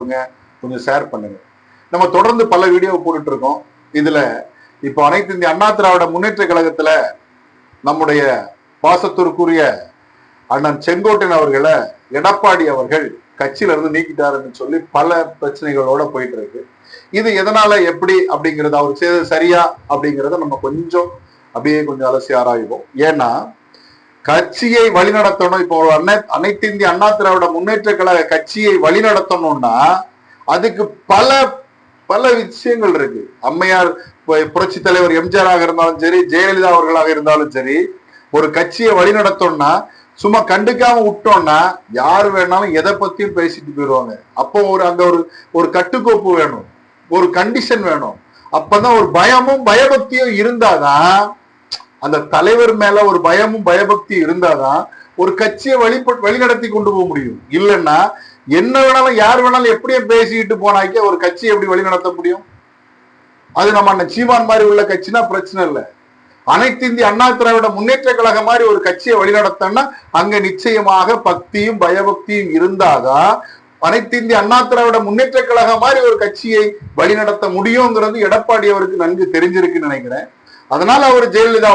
அனுப்புங்க, கொஞ்சம் ஷேர் பண்ணுங்க. நம்ம தொடர்ந்து பல வீடியோ போட்டுட்டு இருக்கோம். இதுல இப்போ அனைத்து இந்திய அண்ணா திராவிட முன்னேற்ற கழகத்துல நம்முடைய பாசத்திற்குரிய அண்ணன் செங்கோட்டையன் அவர்களை எடப்பாடி அவர்கள் கட்சியில இருந்து நீக்கிட்டாருன்னு சொல்லி பல பிரச்சனைகளோட போயிட்டு இருக்கு. இது எதனால எப்படி அப்படிங்கறது அவர் செய்தது சரியா அப்படிங்கறத நம்ம கொஞ்சம் அப்படியே கொஞ்சம் அலசி ஆராய்வோம். ஏன்னா கட்சியை வழிநடத்தணும். இப்போ ஒரு அனைத்து இந்திய அண்ணா திராவிட முன்னேற்ற கழக கட்சியை வழிநடத்தணும்னா அதுக்கு பல பல விஷயங்கள் இருக்கு. அம்மையார் புரட்சி தலைவர் எம்ஜிஆராக இருந்தாலும் சரி, ஜெயலலிதா அவர்களாக இருந்தாலும் சரி, ஒரு கட்சியை வழிநடத்தோம்னா சும்மா கண்டுக்காம விட்டோம்னா யாரு வேணாலும் எதை பத்தியும் பேசிட்டு போயிடுவாங்க. அப்போ அங்க ஒரு கட்டுக்கோப்பு வேணும், ஒரு கண்டிஷன் வேணும். அப்பதான் ஒரு பயமும் பயபக்தியும் இருந்தாதான், அந்த தலைவர் மேல ஒரு பயமும் பயபக்தி இருந்தாதான் ஒரு கட்சியை வழிநடத்தி கொண்டு போக முடியும். இல்லைன்னா என்ன வேணாலும் யார் வேணாலும் எப்படியே பேசிக்கிட்டு போனாக்கே ஒரு கட்சியை எப்படி வழிநடத்த முடியும்? அது நம்ம அண்ணன் சீமான் மாதிரி உள்ள கட்சினா பிரச்சனை இல்லை. அனைத்து இந்திய அண்ணா திராவிட முன்னேற்ற கழகம் மாதிரி ஒரு கட்சியை வழிநடத்தனா அங்க நிச்சயமாக பக்தியும் பயபக்தியும் இருந்தாதான் அனைத்து இந்திய அண்ணா திராவிட முன்னேற்ற கழகம் மாதிரி ஒரு கட்சியை வழிநடத்த முடியுங்கிறது எடப்பாடி அவருக்கு நன்கு தெரிஞ்சிருக்குன்னு நினைக்கிறேன். அதனால அவர் ஜெயலலிதா